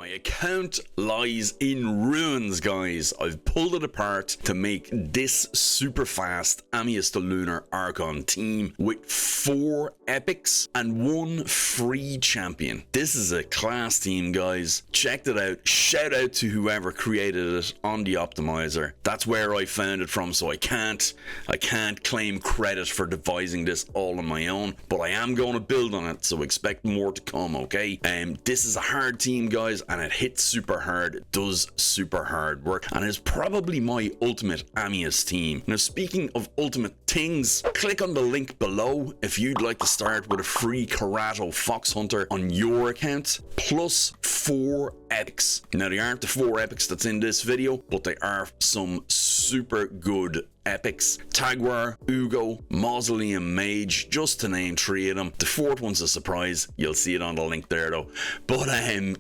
My account lies in ruins, guys. I've pulled it apart to make this super fast Amius the Lunar Archon team with 4 epics and 1 free champion. This is a class team, guys. Check it out. Shout out to whoever created it on the optimizer. That's where I found it from, so I can't claim credit for devising this all on my own, but I am going to build on it, so expect more to come, okay? This is a hard team, guys, and it hits super hard. It does super hard work, and it's probably my ultimate Amius team. Now, speaking of ultimate things, click on the link below if you'd like to start with a free Karato Fox Hunter on your account, plus 4 epics. Now, they aren't the 4 epics that's in this video, but they are some super good epics. Tagoar, Uugo, Mausoleum, Mage, just to name 3 of them. The 4th one's a surprise. You'll see it on the link there though. But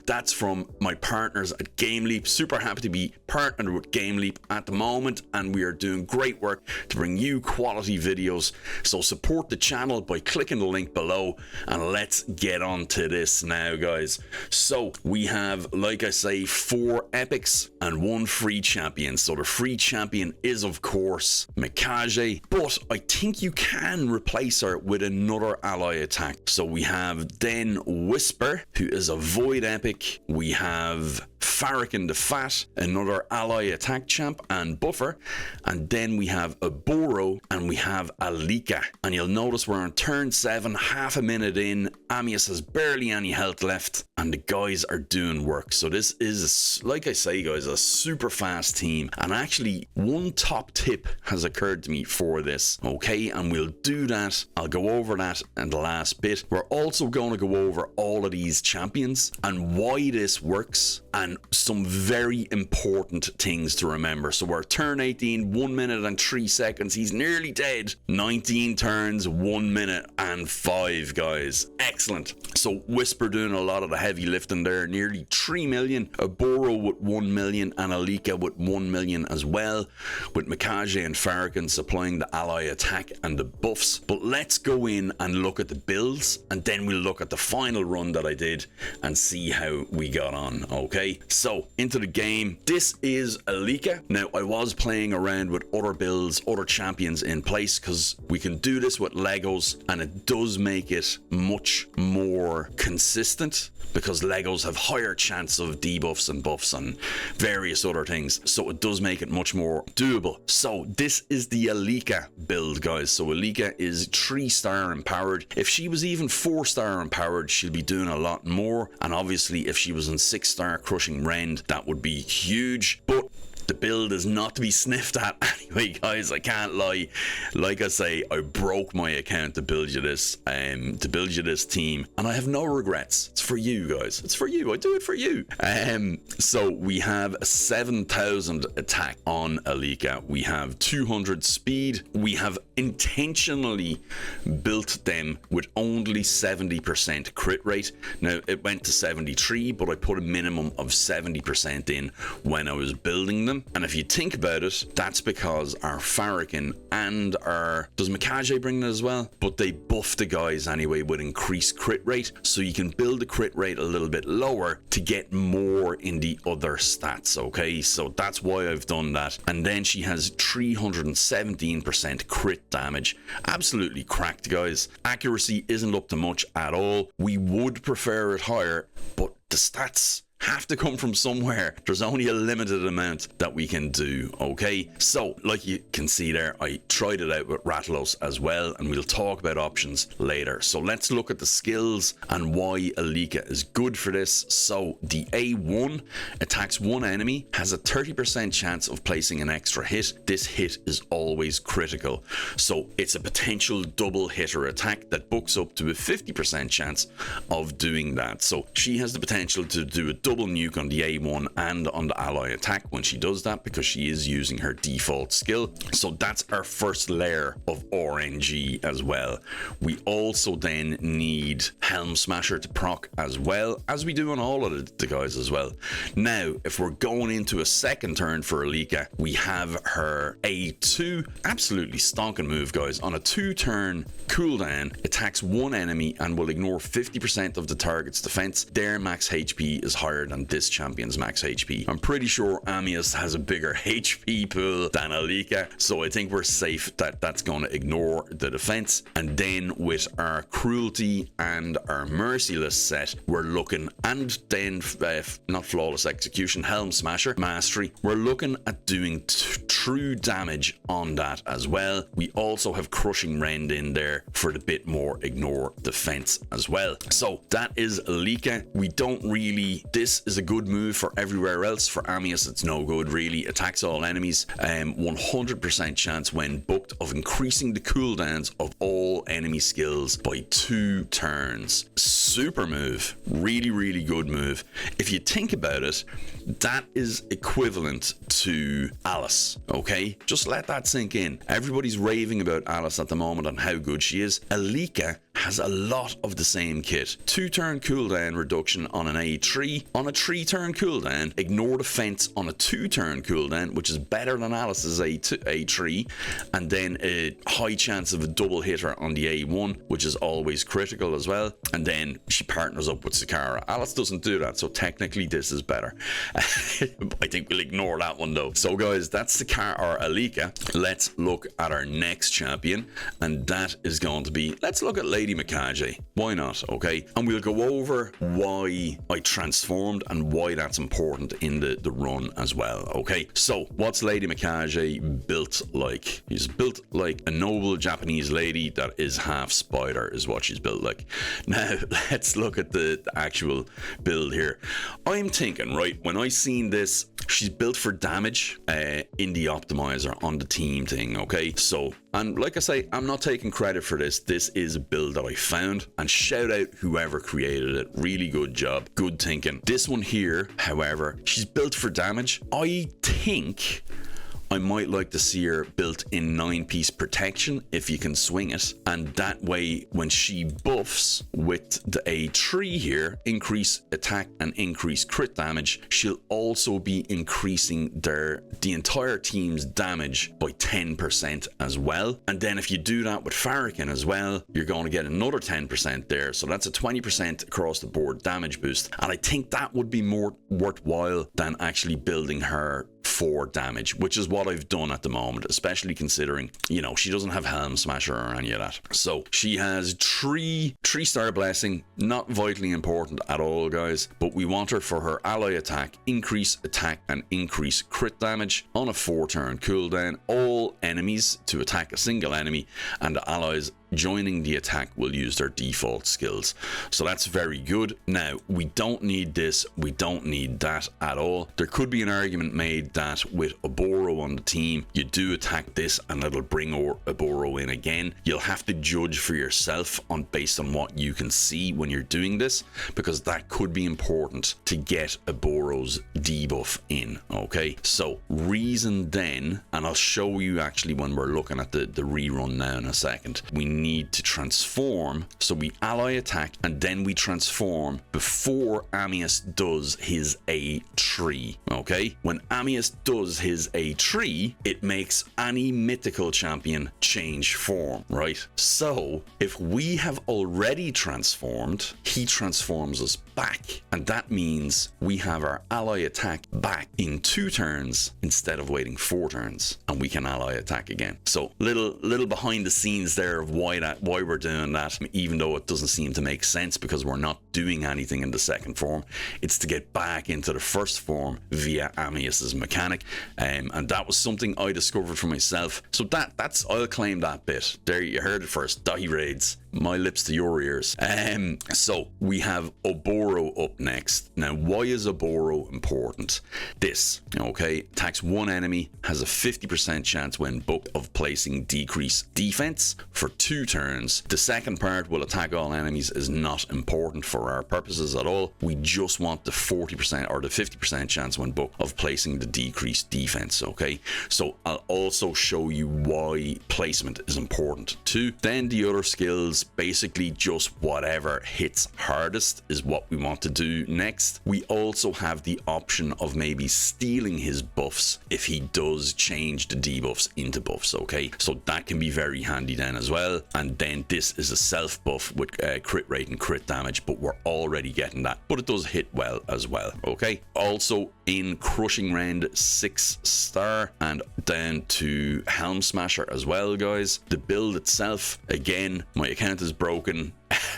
that's from my partners at GameLeap. Super happy to be partnered with GameLeap at the moment, and we are doing great work to bring you quality videos. So support the channel by clicking the link below, and let's get on to this now, guys. So we have, like I say, 4 epics and 1 free champion. So the free champion is, of course, Mikage, but I think you can replace her with another ally attack. So we have then Whisper, who is a void epic. We have Fahrakin the Fat, another ally attack champ and buffer, and then we have Oboro and we have Alika. And you'll notice we're on turn 7, half a minute in. Amius has barely any health left, and the guys are doing work. So this is, like I say, guys, a super fast team. And actually, one top tip has occurred to me for this, okay? And we'll do that. I'll go over that in the last bit. We're also going to go over all of these champions and why this works, and some very important things to remember. So we're turn 18, 1 minute and 3 seconds. He's nearly dead. 19 turns, 1 minute and 5, guys. Excellent. So Whisper doing a lot of the heavy lifting there. Nearly 3 million. Oboro with 1 million and Alika with 1 million as well, with Mikage and Fahrakin supplying the ally attack and the buffs. But let's go in and look at the builds, and then we'll look at the final run that I did and see how we got on, okay? So into the game. This is Alika. Now, I was playing around with other builds, other champions in place, because we can do this with Legos, and it does make it much more consistent, because Legos have higher chance of debuffs and buffs and various other things, so it does make it much more doable. So this is the Alika build, guys. So Alika is 3-star empowered. If she was even 4-star empowered, she'll be doing a lot more, and obviously if she was in 6-star crushing rend, that would be huge. But the build is not to be sniffed at anyway, guys. I can't lie. Like I say, I broke my account to build you this team, and I have no regrets. It's for you, guys. It's for you. I do it for you. So we have a 7,000 attack on Alika. We have 200 speed. We have intentionally built them with only 70% crit rate. Now, it went to 73, but I put a minimum of 70% in when I was building them. And if you think about it, that's because our Fahrakin and our... Does Mikage bring that as well? But they buff the guys anyway with increased crit rate, so you can build the crit rate a little bit lower to get more in the other stats, okay? So that's why I've done that. And then she has 317% crit damage. Absolutely cracked, guys. Accuracy isn't up to much at all. We would prefer it higher, but the stats have to come from somewhere. There's only a limited amount that we can do, okay? So, like you can see there, I tried it out with Rathalos as well, and we'll talk about options later. So let's look at the skills and why Alika is good for this. So the A1 attacks one enemy, has a 30% chance of placing an extra hit. This hit is always critical. So it's a potential double hitter attack that books up to a 50% chance of doing that. So she has the potential to do a double nuke on the A1 and on the ally attack when she does that, because she is using her default skill. So that's our first layer of RNG as well. We also then need Helm Smasher to proc as well, as we do on all of the guys as well. Now, if we're going into a second turn for Alika, we have her A2. Absolutely stonking move, guys. On a 2-turn cooldown, attacks one enemy and will ignore 50% of the target's defense. Their max HP is higher higher than this champion's max HP. I'm pretty sure Amius has a bigger HP pool than Alika, so I think we're safe that that's going to ignore the defense. And then with our cruelty and our merciless set, we're looking, and then not flawless execution, helm smasher mastery, we're looking at doing true damage on that as well. We also have crushing rend in there for the bit more ignore defense as well. So that is Alika. We don't really, this is a good move for everywhere else. For Amius it's no good really. Attacks all enemies, 100% chance when booked of increasing the cooldowns of all enemy skills by 2 turns. Super move, really good move. If you think about it, that is equivalent to Alice. Okay, just let that sink in. Everybody's raving about Alice at the moment and how good she is. Alika has a lot of the same kit. 2-turn cooldown reduction on an A3. On a 3-turn cooldown, ignore defense on a 2-turn cooldown, which is better than Alice's A3, and then a high chance of a double hitter on the A1, which is always critical as well. And then she partners up with Sakara. Alice doesn't do that, so technically this is better. I think we'll ignore that one though. So guys, that's Sakara or Alika. Let's look at our next champion, and that is going to be, let's look at Lady Mikage. Why not? Okay, and we'll go over why I transformed and why that's important in the run as well. Okay, so what's Lady Mikage built like? She's built like a noble Japanese lady that is half spider is what she's built like. Now let's look at the actual build here. I'm thinking, right, when I seen this, she's built for damage in the optimizer on the team thing. Okay, so, and like I say, I'm not taking credit for this. This is a build that I found, and shout out whoever created it. Really good job, good thinking. This one here, however, she's built for damage. I think I might like to see her built in 9-piece protection if you can swing it, and that way when she buffs with the A3 here, increase attack and increase crit damage, she'll also be increasing the entire team's damage by 10% as well. And then if you do that with Fahrakin as well, you're going to get another 10% there, so that's a 20% across the board damage boost, and I think that would be more worthwhile than actually building her for damage, which is what I've done at the moment, especially considering, you know, she doesn't have helm smasher or any of that. So she has 3-star blessing, not vitally important at all guys, but we want her for her ally attack, increase attack and increase crit damage on a 4-turn cooldown. All enemies to attack a single enemy, and the allies joining the attack will use their default skills. So that's very good. Now, we don't need this, we don't need that at all. There could be an argument made that with Oboro on the team, you do attack this and it'll bring Oboro in again. You'll have to judge for yourself based on what you can see when you're doing this, because that could be important to get Oboro's debuff in. Okay, so reason then, and I'll show you actually when we're looking at the rerun now in a second, we need to transform. So we ally attack and then we transform before Amius does his A3. Okay, when Amius does his A3, it makes any mythical champion change form, right? So if we have already transformed, he transforms us back, and that means we have our ally attack back in 2 turns instead of waiting 4 turns, and we can ally attack again. So little behind the scenes there of why we're doing that, even though it doesn't seem to make sense because we're not doing anything in the second form. It's to get back into the first form via Amius's mechanic, and that was something I discovered for myself. So that's I'll claim that bit. There, you heard it first. daithiraids. My lips to your ears. So we have Oboro up next. Now, why is Oboro important? This, okay, attacks 1 enemy, has a 50% chance when booked of placing decreased defense for 2 turns. The second part, will attack all enemies, is not important for our purposes at all. We just want the 40% or the 50% chance when booked of placing the decreased defense. Okay, so I'll also show you why placement is important too. Then the other skills It's basically just whatever hits hardest is what we want to do next. We also have the option of maybe stealing his buffs if he does change the debuffs into buffs, okay? So that can be very handy then as well. And then this is a self buff with crit rate and crit damage, but we're already getting that, but it does hit well as well, okay? Also in crushing round 6-star and down to Helm Smasher as well, guys. The build itself, again, my account is broken.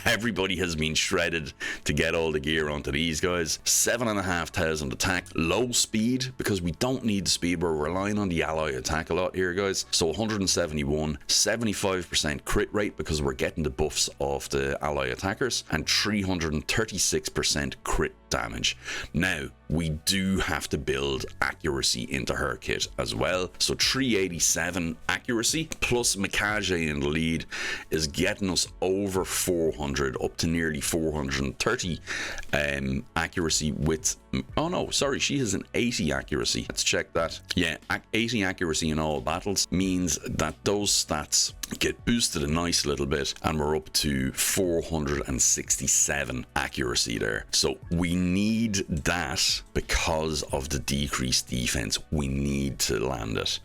Everybody has been shredded to get all the gear onto these guys. 7,500 attack, low speed because we don't need the speed. We're relying on the ally attack a lot here, guys. So 171, 75% crit rate because we're getting the buffs off the ally attackers, and 336% crit damage. Now we do have to build accuracy into her kit as well. So 387 accuracy plus Mikage in the lead is getting us over 400, up to nearly 430 accuracy with, oh no, sorry, she has an 80 accuracy. Let's check that. Yeah, 80 accuracy in all battles means that those stats get boosted a nice little bit, and we're up to 467 accuracy there. So we need that because of the decreased defense. We need to land it.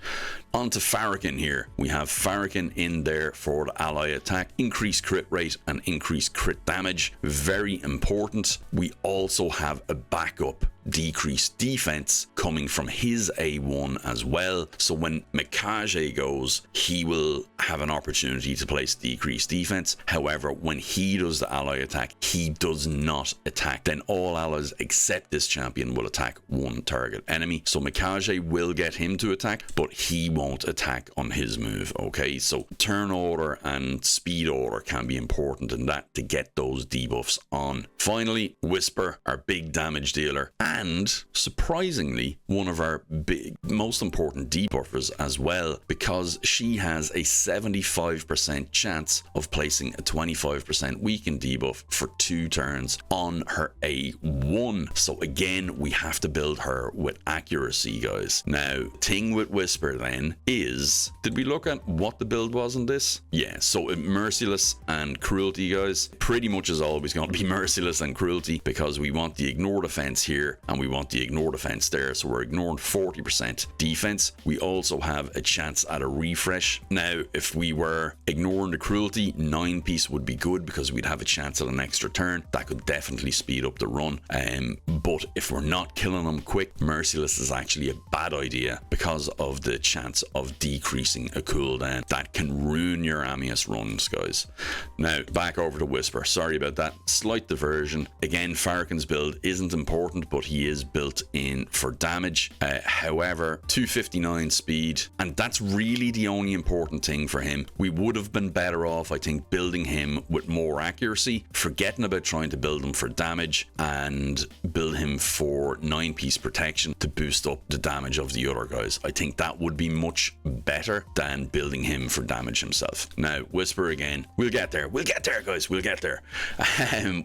On to Fahrakin here. We have Fahrakin in there for the ally attack, increased crit rate and increased crit damage. Very important. We also have a backup decreased defense coming from his A1 as well. So when Mikage goes, he will have an opportunity to place decreased defense. However, when he does the ally attack, he does not attack. Then all allies except this champion will attack one target enemy. So Mikage will get him to attack, but he won't attack on his move, okay? So turn order and speed order can be important in that to get those debuffs on. Finally, Whisper, our big damage dealer, and surprisingly one of our big most important debuffers as well, because she has a 75% chance of placing a 25% weaken debuff for 2 turns on her A1. So again, we have to build her with accuracy, guys. Now, thing with Whisper then is, did we look at what the build was in this? Yeah, so merciless and cruelty, guys. Pretty much is always going to be merciless and cruelty because we want the ignore defense here and we want the ignore defense there. So we're ignoring 40% defense. We also have a chance at a refresh. Now, if we were ignoring the cruelty, 9-piece would be good because we'd have a chance at an extra turn. That could definitely speed up the run. But if we're not killing them quick, merciless is actually a bad idea because of the chance of decreasing a cooldown. That can ruin your Amius runs, guys. Now, back over to Whisper. Sorry about that. Slight diversion. Again, Fahrakin's build isn't important, but he is built in for damage. However, 259 speed, and that's really the only important thing for him. We would have been better off, I think, building him with more accuracy, forgetting about trying to build him for damage, and build him for 9-piece protection to boost up the damage of the other guys. I think that would be much better than building him for damage himself. Now, Whisper again. We'll get there, guys. We'll get there.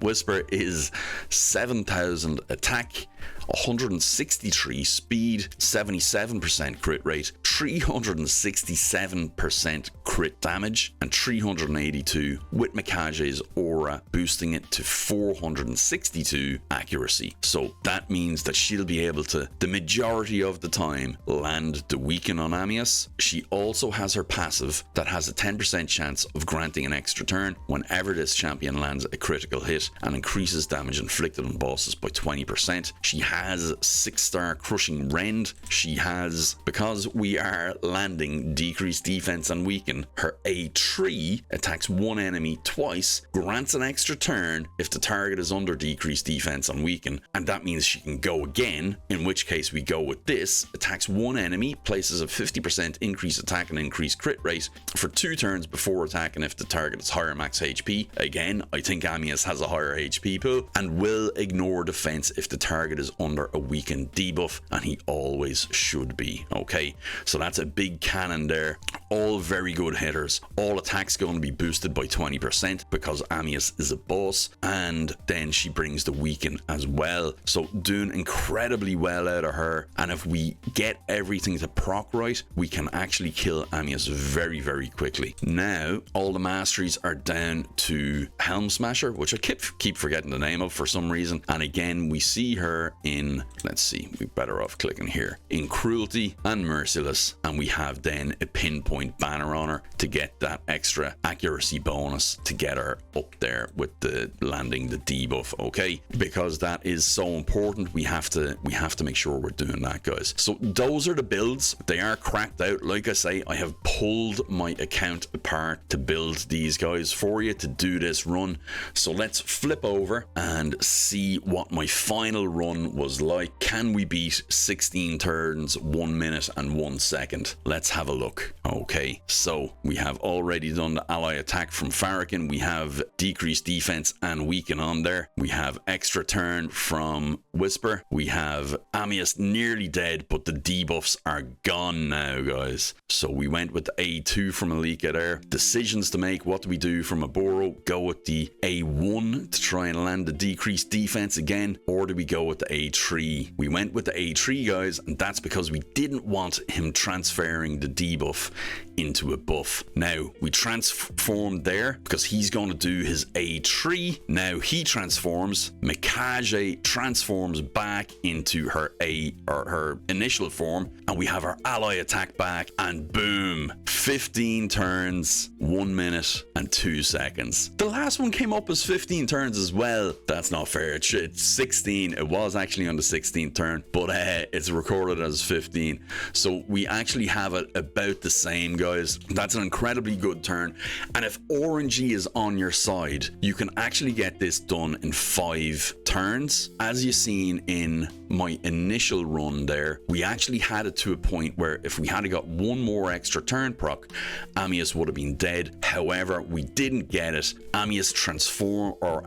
Whisper is 7,000 attack, 163 speed, 77% crit rate, 367% crit damage, and 382 with Mikage's aura, boosting it to 462 accuracy. So that means that she'll be able to, the majority of the time, land the weaken on Amius. She also has her passive that has a 10% chance of granting an extra turn whenever this champion lands a critical hit and increases damage inflicted on bosses by 20%. She has 6-star crushing rend. She has, because we are landing decreased defense and weaken, her A3 attacks one enemy twice, grants an extra turn if the target is under decreased defense and weaken, and that means she can go again, in which case we go with this, attacks one enemy, places a 50% increased attack and increased crit rate for 2 turns before attacking if the target is higher max HP. Again, I think Amius has a higher HP pool, and will ignore defense if the target is under a weakened debuff, and he always should be. Okay, so So that's a big cannon there. All very good hitters. All attacks going to be boosted by 20% because Amius is a boss, and then she brings the weaken as well. So doing incredibly well out of her, and if we get everything to proc right, we can actually kill Amius very, very quickly. Now all the masteries are down to Helm Smasher, which I keep forgetting the name of for some reason. And again, we see her in, let's see, we're better off clicking here, in Cruelty and Merciless, and we have then a pinpoint banner on her to get that extra accuracy bonus to get her up there with the landing the debuff, okay? Because that is so important. We have to make sure we're doing that, guys. So those are the builds. They are cracked out. Like I say, I have pulled my account apart to build these guys for you to do this run. So let's flip over and see what my final run was like. Can we beat 16 turns, 1 minute and 1 second? Let's have a look. Okay, so we have already done the ally attack from Fahrakin. We have decreased defense and weaken on there. We have extra turn from Whisper. We have Amius nearly dead, but the debuffs are gone now, guys. So we went with the A2 from Alika there. Decisions to make. What do we do from Oboro? Go with the A1 to try and land the decreased defense again, or do we go with the A3? We went with the A3, guys, and that's because we didn't want him transferring the debuff into a buff. Now we transformed there because he's going to do his A3. Now he transforms. Mikage transforms back into her her initial form, and we have our ally attack back, and boom, 15 turns, 1 minute and 2 seconds. The last one came up as 15 turns as well. That's not fair. It's 16. It was actually on the 16th turn, but it's recorded as 15. So we actually have it about the same, guys. That's an incredibly good turn. And if RNG is on your side, you can actually get this done in 5 turns. As you've seen in my initial run there, we actually had it to a point where if we had got one more extra turn proc, Amius would have been dead. However, we didn't get it. Amius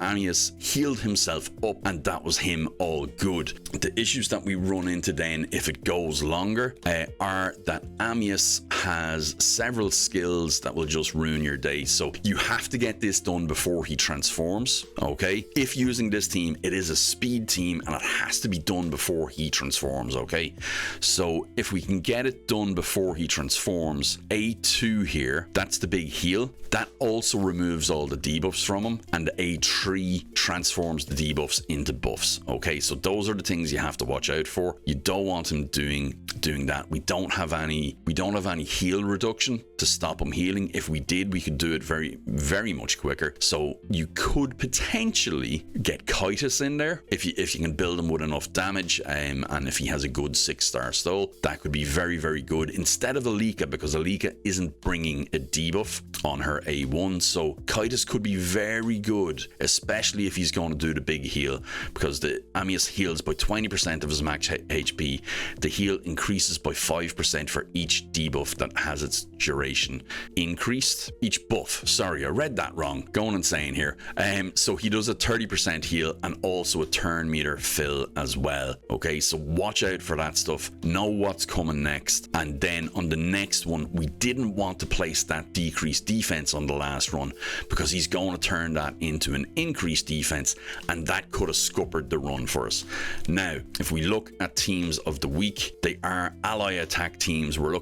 Amius healed himself up, and that was him all good. The issues that we run into then, if it goes longer, are that Amius has several skills that will just ruin your day. So you have to get this done before he transforms, okay? If using this team, it is a speed team, and it has to be done before he transforms, okay? So if we can get it done before he transforms, A2 here, that's the big heal. That also removes all the debuffs from him, and the A3 transforms the debuffs into buffs, okay? So those are the things you have to watch out for. You don't want him doing that. We don't have any heal reduction to stop him healing. If we did, we could do it very, very much quicker. So you could potentially get Kitus in there if you can build him with enough damage, and if he has a good 6-star stole, that could be very, very good instead of Alika, because Alika isn't bringing a debuff on her A1. So Kitus could be very good, especially if he's going to do the big heal, because the Amius heals by 20% of his max HP. The heal increases by 5% for each debuff that has its duration increased. Each buff, sorry, I read that wrong, going insane here. So he does a 30% heal and also a turn meter fill as well, okay? So watch out for that stuff, know what's coming next, and then on the next one, we didn't want to place that decreased defense on the last run because he's going to turn that into an increased defense, and that could have scuppered the run for us. Now, if we look at teams of the week, they are ally attack teams. We're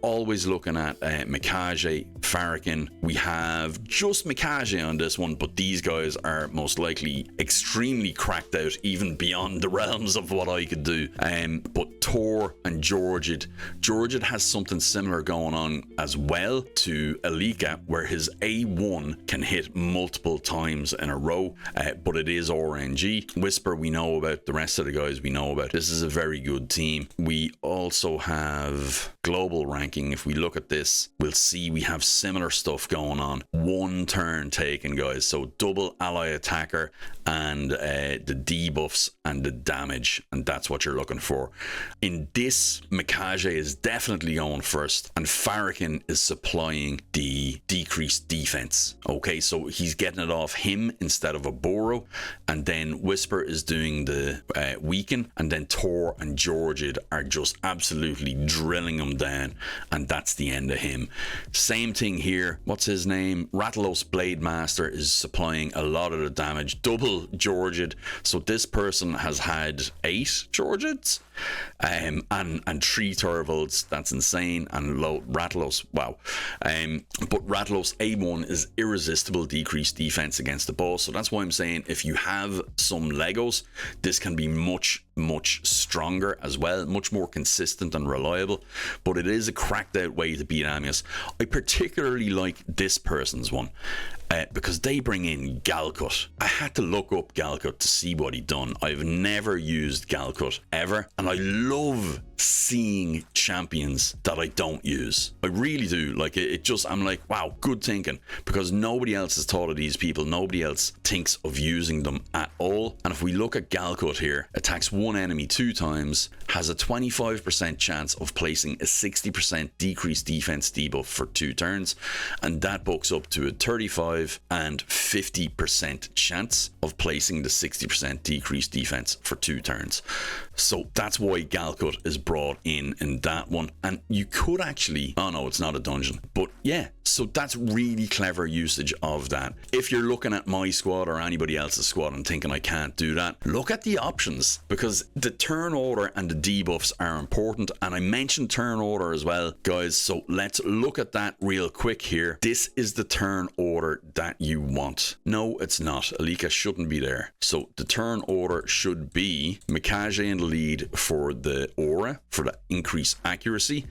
always looking at Mikage, Fahrakin. We have just Mikage on this one, but these guys are most likely extremely cracked out, even beyond the realms of what I could do. But Tor and Georgid has something similar going on as well to Alika, where his A1 can hit multiple times in a row, but it is RNG. Whisper we know about, the rest of the guys we know about. This is a very good team. We also have global ranking. If we look at this, we'll see we have similar stuff going on. 1 turn taken, guys. So double ally attacker and the debuffs and the damage, and that's what you're looking for. In this, Mikage is definitely going first, and Fahrakin is supplying the decreased defense. Okay, so he's getting it off him instead of Oboro, and then Whisper is doing the weaken, and then Tor and Georgid are just absolutely drilling him down, and that's the end of him. Same thing here. What's his name? Rathalos Blade Master is supplying a lot of the damage, double Georgid. So this person has had 8 Georgids and 3 Turvals. That's insane. And Rathalos, wow. But Rathalos A1 is irresistible decreased defense against the boss. So that's why I'm saying if you have some Legos, this can be much stronger as well, much more consistent and reliable. But it is a cracked out way to beat Amius. I particularly like this person's one because they bring in Galcut. I had to look up Galcut to see what he'd done. I've never used Galcut ever, and I love seeing champions that I don't use. I really do. Like it just, I'm like, wow, good thinking, because nobody else has thought of these people. Nobody else thinks of using them at all. And if we look at Galcut here, attacks one enemy 2 times, has a 25% chance of placing a 60% decreased defense debuff for 2 turns, and that books up to a 35 and 50% chance of placing the 60% decreased defense for 2 turns. So that's why Galcut is brought in that one. And you could actually, oh no, it's not a dungeon, but yeah, so that's really clever usage of that. If you're looking at my squad or anybody else's squad and thinking I can't do that, look at the options, because the turn order and the debuffs are important. And I mentioned turn order as well, guys, so let's look at that real quick here. This is the turn order that you want. No, it's not. Alika shouldn't be there. So the turn order should be Mikage in the lead for the aura, for the increased accuracy.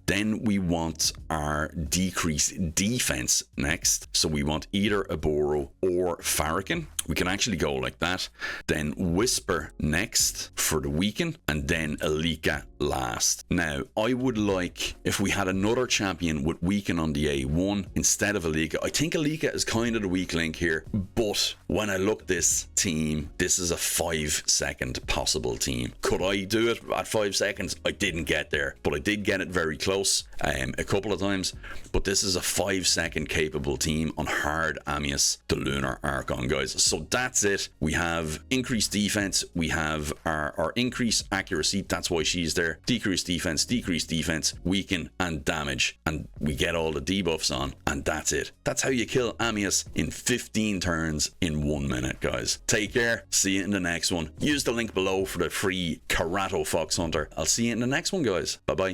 Then we want our decreased defense next. So we want either Oboro or Fahrakin. We can actually go like that. Then Whisper next for the weaken, and then Alika last. Now, I would like if we had another champion with weaken on the A1 instead of Alika. I think Alika is kind of the weak link here, but when I look this team, this is a 5-second possible team. Could I do it at 5 seconds? I didn't get there, but I did get it very close a couple of times. But this is a 5-second capable team on hard Amius, the Lunar Archon, guys. So that's it. We have increased defense, we have our increased accuracy, that's why she's there, decreased defense, weaken, and damage, and we get all the debuffs on, and that's it. That's how you kill Amius in 15 turns in 1 minute, guys. Take care, see you in the next one. Use the link below for the free Karato Fox Hunter. I'll see you in the next one, guys. Bye bye.